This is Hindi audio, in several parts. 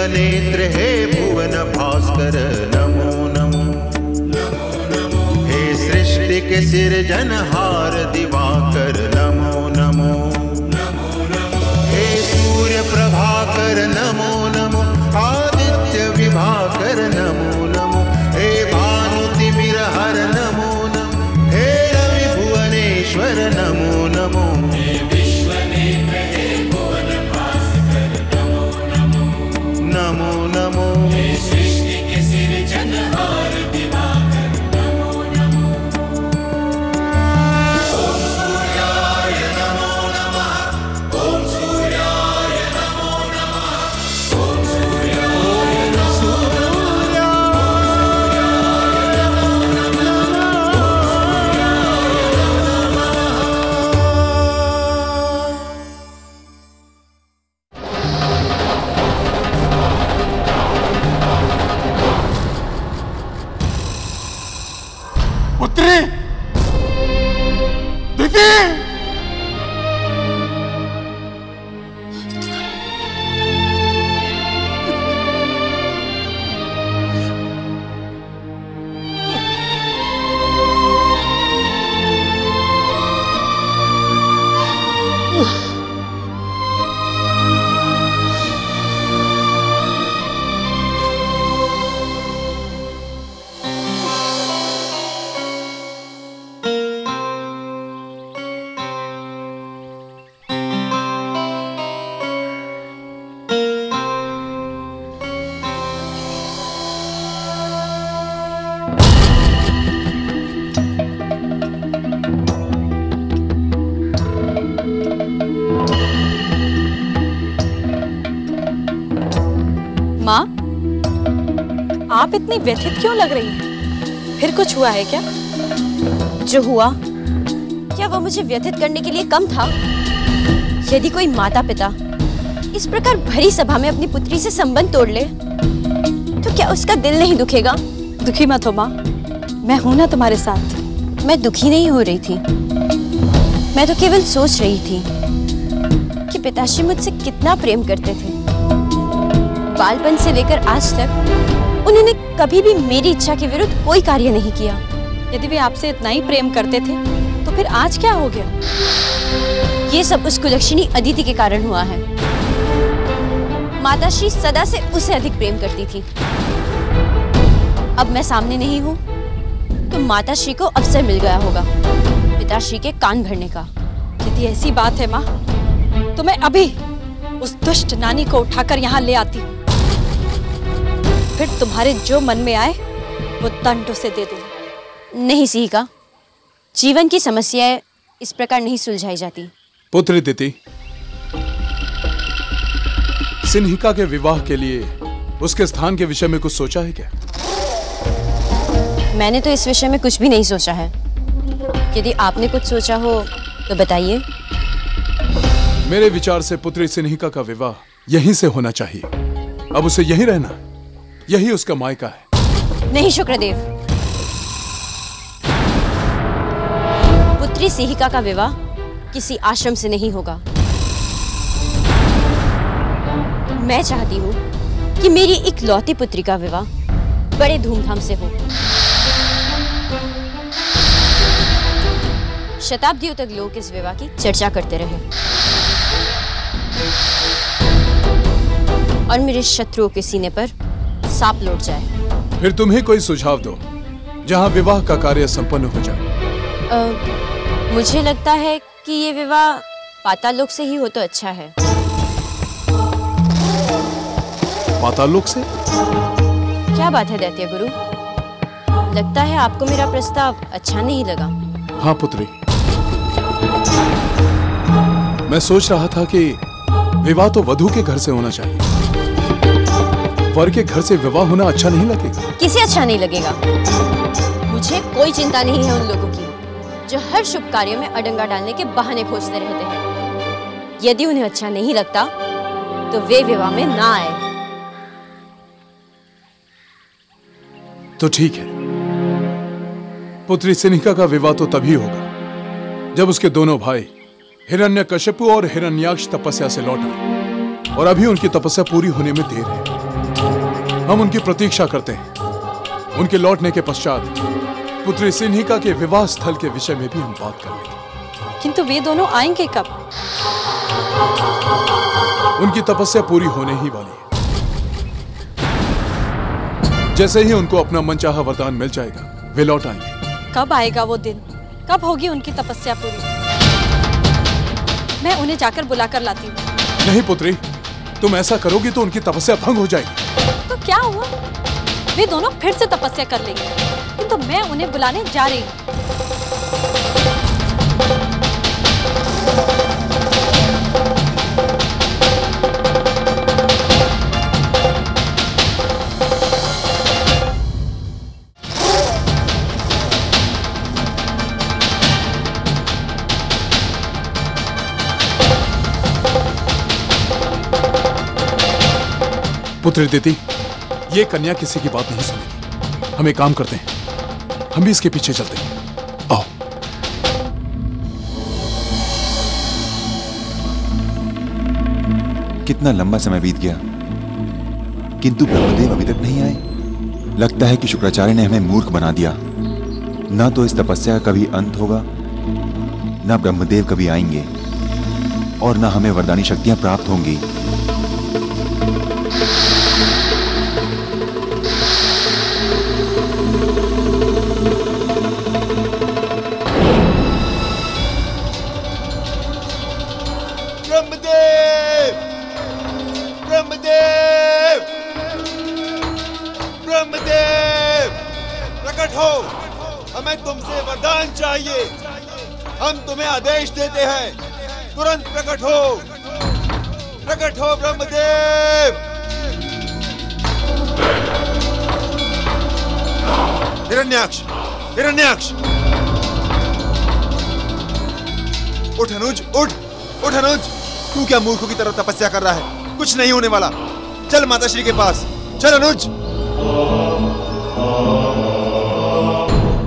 नेत्र हे भुवन भास्कर नमो नमो। हे सृष्टि के सिरजनहार दिवाकर नमो नमो। हे सूर्य प्रभाकर नमो नमो। आदित्य विभाकर नमो नमो। हे भानुतिमिरहर नमो नमो। हे रवि भुवनेश्वर नमो नमो। नमो नमो। हे सृष्टि के सिरजनहार दिवाकर नमो नमो। ओम सूर्याय नमो नमः। ओम सूर्याय नमो नमः। ओम सूर्याय नमो नमः। पुत्री दीदी, माँ, आप इतनी व्यथित क्यों लग रही हैं? फिर कुछ हुआ है क्या? जो हुआ, क्या वो मुझे व्यथित करने के लिए कम था? यदि कोई माता पिता इस प्रकार भरी सभा में अपनी पुत्री से संबंध तोड़ ले, तो क्या उसका दिल नहीं दुखेगा? दुखी मत हो माँ, मैं हूं ना तुम्हारे साथ। मैं दुखी नहीं हो रही थी, मैं तो केवल सोच रही थी कि पिताश्री मुझसे कितना प्रेम करते थे। बालपन से लेकर आज तक उन्होंने कभी भी मेरी इच्छा के विरुद्ध कोई कार्य नहीं किया। यदि वे आपसे इतना ही प्रेम करते थे तो फिर आज क्या हो गया? ये सब उस कुलक्षणी अदिति के कारण हुआ है। माताश्री सदा से उसे अधिक प्रेम करती थी। अब मैं सामने नहीं हूँ तो माताश्री को अवसर मिल गया होगा पिताश्री के कान भरने का। यदि ऐसी बात है माँ, तो मैं अभी उस दुष्ट नानी को उठाकर यहाँ ले आती हूँ। फिर तुम्हारे जो मन में आए वो दंड उसे दे दूंगी। नहीं सिहिका, जीवन की समस्याएं इस प्रकार नहीं सुलझाई जाती। पुत्री दिति, सिन्हिका के विवाह के लिए उसके स्थान के विषय में कुछ सोचा है क्या? मैंने तो इस विषय में कुछ भी नहीं सोचा है। यदि आपने कुछ सोचा हो तो बताइए। मेरे विचार से पुत्री सिन्हिका का विवाह यहीं से होना चाहिए। अब उसे यहीं रहना, यही उसका मायका है। नहीं शुक्रदेव, पुत्री सिन्हिका का विवाह किसी आश्रम से नहीं होगा। मैं चाहती हूँ कि मेरी इकलौती पुत्री का विवाह बड़े धूमधाम से हो। शताब्दियों तक लोग इस विवाह की चर्चा करते रहे और मेरे शत्रुओं के सीने पर सांप लौट जाए। फिर तुम्हें कोई सुझाव दो जहां विवाह का कार्य संपन्न हो जाए। मुझे लगता है कि ये विवाह पाताल लोक से ही हो तो अच्छा है। पाताल लोक से? क्या बात है दैत्य गुरु, लगता है आपको मेरा प्रस्ताव अच्छा नहीं लगा। हाँ पुत्री, मैं सोच रहा था कि विवाह तो वधू के घर से होना चाहिए। वर के घर से विवाह होना अच्छा नहीं लगेगा। किसे अच्छा नहीं लगेगा? मुझे कोई चिंता नहीं है उन लोगों की जो हर शुभ कार्य में अडंगा डालने के बहाने खोजते रहते हैं। यदि उन्हें अच्छा नहीं लगता तो वे विवाह में ना आए। तो ठीक है, पुत्री सिन्हिका का विवाह तो तभी होगा जब उसके दोनों भाई हिरण्यकशिपु और हिरण्याक्ष तपस्या से लौट आए, और अभी उनकी तपस्या पूरी होने में देर है। हम उनकी प्रतीक्षा करते हैं। उनके लौटने के पश्चात पुत्री सिन्हिका के विवाह स्थल के विषय में भी हम बात कर लेंगे। किंतु वे दोनों आएंगे कब? उनकी तपस्या पूरी होने ही वाली है। जैसे ही उनको अपना मनचाहा वरदान मिल जाएगा, वे लौट आएंगे। कब आएगा वो दिन? कब होगी उनकी तपस्या पूरी? मैं उन्हें जाकर बुलाकर लाती हूँ। नहीं पुत्री, तुम ऐसा करोगी तो उनकी तपस्या भंग हो जाएगी। तो क्या हुआ? वे दोनों फिर से तपस्या कर लेंगे, किंतु मैं उन्हें बुलाने जा रही हूँ। पुत्री दीदी, ये कन्या किसी की बात नहीं सुनेगी। हम एक काम करते हैं, हम भी इसके पीछे चलते हैं। आओ। कितना लंबा समय बीत गया, किंतु ब्रह्मदेव अभी तक नहीं आए। लगता है कि शुक्राचार्य ने हमें मूर्ख बना दिया। ना तो इस तपस्या का कभी अंत होगा, ना ब्रह्मदेव कभी आएंगे, और ना हमें वरदानी शक्तियां प्राप्त होंगी। ब्रह्मदेव! ब्रह्मदेव! ब्रह्मदेव! प्रकट हो, हमें तुमसे वरदान चाहिए। हम तुम्हें आदेश देते हैं, तुरंत प्रकट हो। प्रकट हो ब्रह्मदेव! हिरण्याक्ष! हिरण्याक्ष! उठ अनुज, उठ! उठ अनुज! तू क्या मूर्खों की तरह तपस्या कर रहा है? कुछ नहीं होने वाला। चल माताश्री के पास, चल अनुज।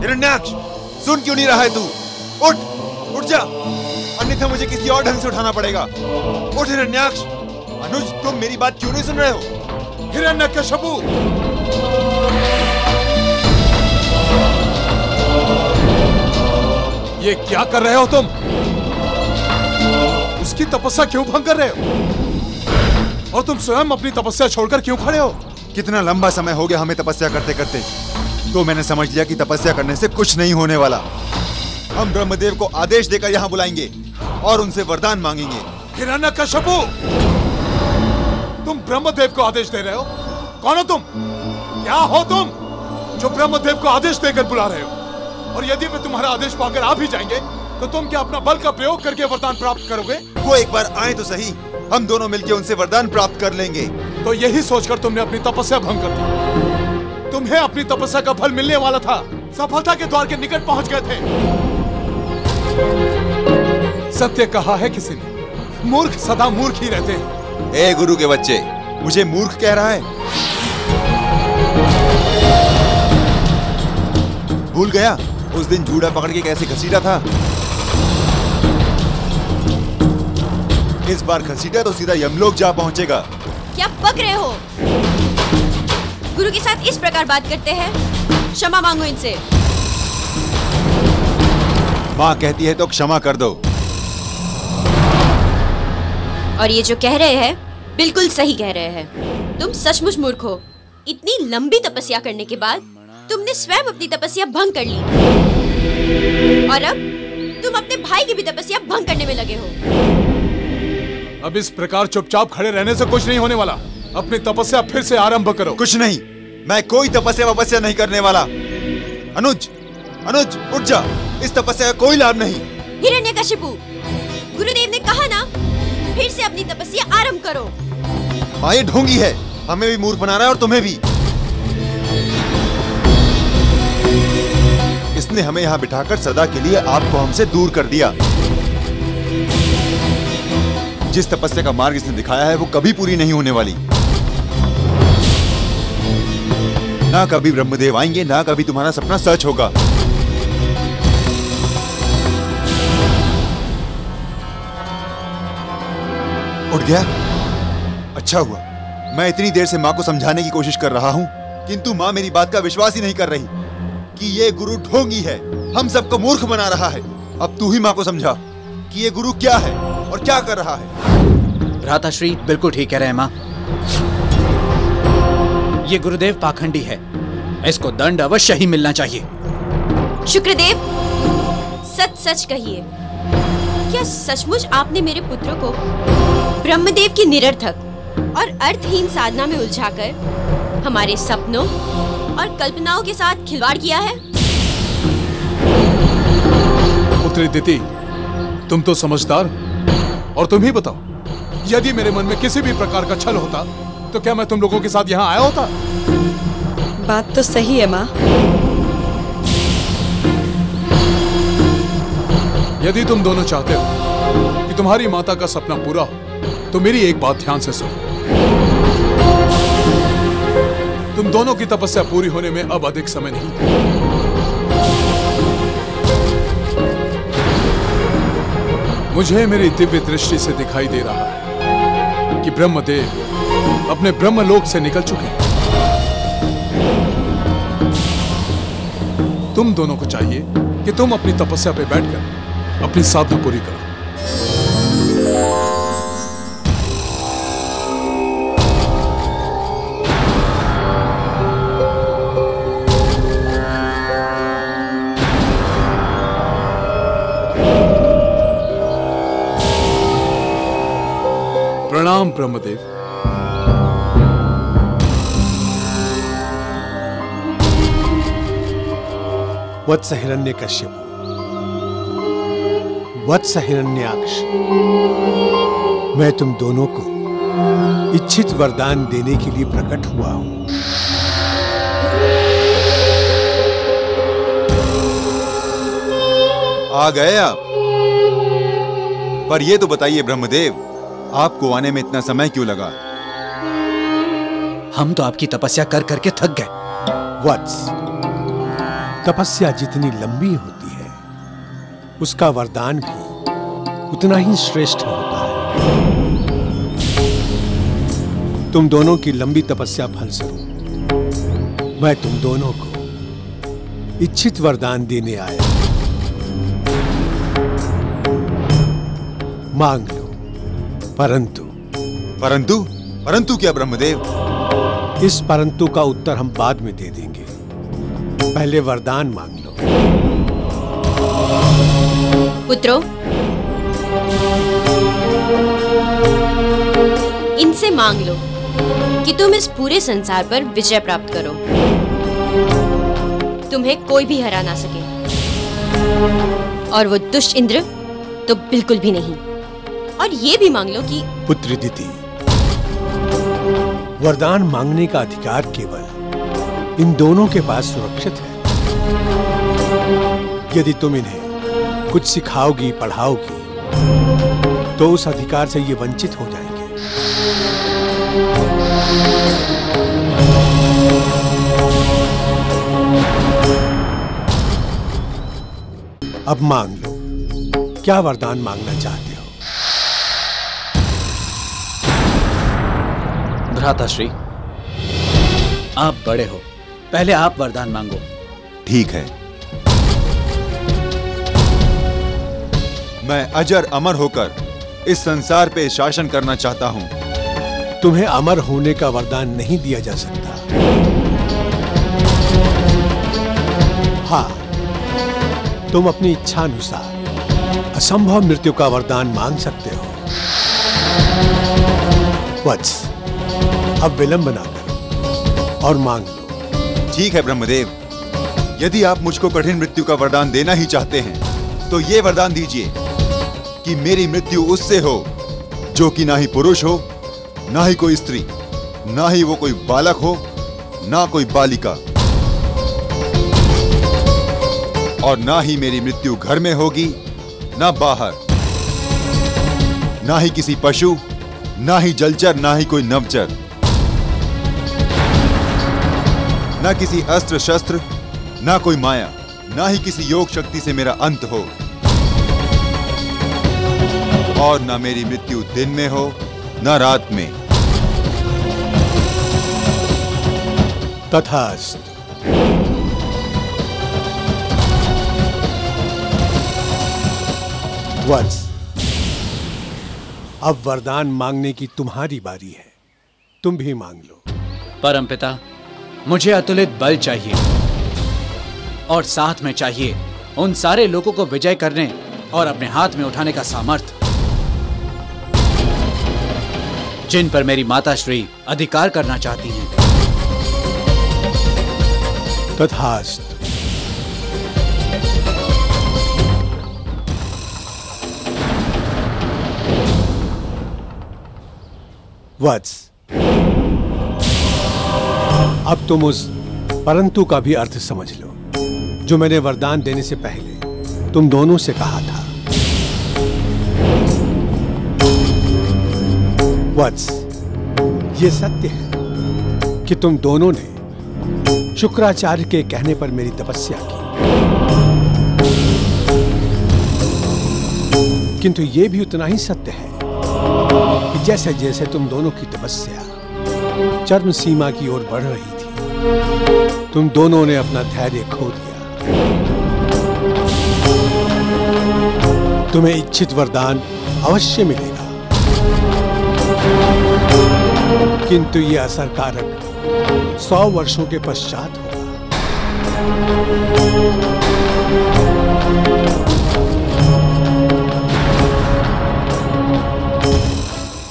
हिरण्याक्ष, सुन क्यों नहीं रहा है तू? उठ, उठ जा, अन्यथा मुझे किसी और ढंग से उठाना पड़ेगा। उठ हिरण्याक्ष। अनुज, तुम मेरी बात क्यों नहीं सुन रहे हो? हिरण्यकशिपु! ये क्या कर रहे हो तुम? उसकी तपस्या क्यों भंग कर रहे हो? और तुम स्वयं अपनी तपस्या छोड़कर क्यों खड़े हो? कितना लंबा समय हो गया हमें तपस्या करते करते, तो मैंने समझ लिया कि तपस्या करने से कुछ नहीं होने वाला। हम ब्रह्मदेव को आदेश देकर यहाँ बुलाएंगे और उनसे वरदान मांगेंगे। हिरण्यकशिपु! तुम ब्रह्मदेव को आदेश दे रहे हो? कौन हो तुम? क्या हो तुम जो ब्रह्मदेव को आदेश देकर बुला रहे हो? और यदि वे तुम्हारा आदेश पाकर आ भी जाएंगे तो तुम क्या अपना बल का प्रयोग करके वरदान प्राप्त करोगे? वो एक बार आए तो सही, हम दोनों मिलकर उनसे वरदान प्राप्त कर लेंगे। तो यही सोचकर तुमने अपनी तपस्या भंग कर दी। तुम्हें अपनी तपस्या का फल मिलने वाला था, सफलता के द्वार के निकट पहुंच गए थे। सत्य कहा है किसी ने, मूर्ख सदा मूर्ख ही रहते हैं। ए गुरु के बच्चे, मुझे मूर्ख कह रहा है? भूल गया उस दिन जूड़ा पकड़ के कैसे घसीटा था? इस बार घसीटा तो सीधा यमलोक जा पहुंचेगा। क्या बक रहे हो? गुरु के साथ इस प्रकार बात करते हैं? क्षमा मांगो इनसे। माँ कहती है तो क्षमा कर दो। और ये जो कह रहे हैं बिल्कुल सही कह रहे हैं। तुम सचमुच मूर्ख हो। इतनी लंबी तपस्या करने के बाद तुमने स्वयं अपनी तपस्या भंग कर ली, और अब तुम अपने भाई की भी तपस्या भंग करने में लगे हो। अब इस प्रकार चुपचाप खड़े रहने से कुछ नहीं होने वाला। अपनी तपस्या फिर से आरंभ करो। कुछ नहीं, मैं कोई तपस्या नहीं करने वाला। अनुज, अनुज उठ जा, इस तपस्या का कोई लाभ नहीं। हिरण्यकशिपु, गुरुदेव ने कहा ना, फिर से अपनी तपस्या आरंभ करो। माँ ये ढोंगी है, हमें भी मूर्ख बना रहा है और तुम्हें भी। इसने हमें यहाँ बिठाकर सदा के लिए आपको हमसे दूर कर दिया। जिस तपस्या का मार्ग इसने दिखाया है वो कभी पूरी नहीं होने वाली। ना कभी ब्रह्मदेव आएंगे, ना कभी तुम्हारा सपना सच होगा। उठ गया? अच्छा हुआ, मैं इतनी देर से माँ को समझाने की कोशिश कर रहा हूँ, किंतु माँ मेरी बात का विश्वास ही नहीं कर रही कि ये गुरु ढोंगी है, हम सबको मूर्ख बना रहा है। अब तू ही माँ को समझा कि ये गुरु क्या है और क्या कर रहा है। भ्राताश्री बिल्कुल ठीक कह रहे हैं माँ। ये गुरुदेव पाखंडी है, इसको दंड अवश्य ही मिलना चाहिए। शुक्रदेव, सच सच कहिए, क्या सचमुच आपने मेरे पुत्र को ब्रह्मदेव की निरर्थक और अर्थहीन साधना में उलझाकर हमारे सपनों और कल्पनाओं के साथ खिलवाड़ किया है? पुत्री दिति, तुम तो समझदार, और तुम ही बताओ, यदि मेरे मन में किसी भी प्रकार का छल होता तो क्या मैं तुम लोगों के साथ यहाँ आया होता? बात तो सही है माँ। यदि तुम दोनों चाहते हो कि तुम्हारी माता का सपना पूरा हो तो मेरी एक बात ध्यान से सुनो। तुम दोनों की तपस्या पूरी होने में अब अधिक समय नहीं। मुझे मेरी दिव्य दृष्टि से दिखाई दे रहा है कि ब्रह्मदेव अपने ब्रह्मलोक से निकल चुके हैं। तुम दोनों को चाहिए कि तुम अपनी तपस्या पे बैठकर अपनी साधना पूरी करो। प्रणाम ब्रह्मदेव। वत्स हिरण्यकश्यप, वत्स हिरण्याक्ष, मैं तुम दोनों को इच्छित वरदान देने के लिए प्रकट हुआ हूं। आ गए आप। पर ये तो बताइए ब्रह्मदेव, आपको आने में इतना समय क्यों लगा? हम तो आपकी तपस्या कर करके थक गए। वत्स, तपस्या जितनी लंबी होती है उसका वरदान भी उतना ही श्रेष्ठ होता है। तुम दोनों की लंबी तपस्या फलस्वरूप मैं तुम दोनों को इच्छित वरदान देने आया। मांग लो। परंतु परंतु परंतु क्या ब्रह्मदेव? इस परंतु का उत्तर हम बाद में दे देंगे, पहले वरदान मांग लो। पुत्रों, इनसे मांग लो कि तुम इस पूरे संसार पर विजय प्राप्त करो, तुम्हें कोई भी हरा ना सके, और वो दुष्ट इंद्र तो बिल्कुल भी नहीं। और ये भी मांग लो कि पुत्री दिति, वरदान मांगने का अधिकार केवल इन दोनों के पास सुरक्षित है। यदि तुम इन्हें कुछ सिखाओगी, पढ़ाओगी, तो उस अधिकार से ये वंचित हो जाएंगे। अब मांग लो, क्या वरदान मांगना चाहते हो? भ्राताश्री, आप बड़े हो, पहले आप वरदान मांगो। ठीक है, मैं अजर अमर होकर इस संसार पे शासन करना चाहता हूं। तुम्हें अमर होने का वरदान नहीं दिया जा सकता। हाँ, तुम अपनी इच्छा अनुसार असंभव मृत्यु का वरदान मांग सकते हो। वत्स, अब विलंब ना करो और मांग लो। ठीक है ब्रह्मदेव, यदि आप मुझको कठिन मृत्यु का वरदान देना ही चाहते हैं तो ये वरदान दीजिए कि मेरी मृत्यु उससे हो जो कि ना ही पुरुष हो, ना ही कोई स्त्री, ना ही वो कोई बालक हो, ना कोई बालिका, और ना ही मेरी मृत्यु घर में होगी, ना बाहर, ना ही किसी पशु, ना ही जलचर, ना ही कोई नवचर, ना किसी अस्त्र शस्त्र, ना कोई माया, ना ही किसी योग शक्ति से मेरा अंत हो, और ना मेरी मृत्यु दिन में हो, ना रात में। तथास्तु। वत्स, अब वरदान मांगने की तुम्हारी बारी है। तुम भी मांग लो। परमपिता, मुझे अतुलित बल चाहिए और साथ में चाहिए उन सारे लोगों को विजय करने और अपने हाथ में उठाने का सामर्थ्य जिन पर मेरी माता श्री अधिकार करना चाहती हैं। तथास्तु। वत्स, अब तुम उस परंतु का भी अर्थ समझ लो जो मैंने वरदान देने से पहले तुम दोनों से कहा था। वत्स, ये सत्य है कि तुम दोनों ने शुक्राचार्य के कहने पर मेरी तपस्या की, किंतु ये भी उतना ही सत्य है कि जैसे जैसे तुम दोनों की तपस्या चरम सीमा की ओर बढ़ रही थी, तुम दोनों ने अपना धैर्य खो दिया। तुम्हें इच्छित वरदान अवश्य मिलेगा, किंतु यह असरकारक 100 वर्षों के पश्चात होगा।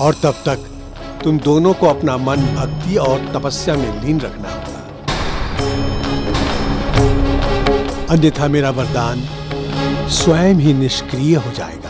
और तब तक तुम दोनों को अपना मन भक्ति और तपस्या में लीन रखना होगा, अन्यथा मेरा वरदान स्वयं ही निष्क्रिय हो जाएगा।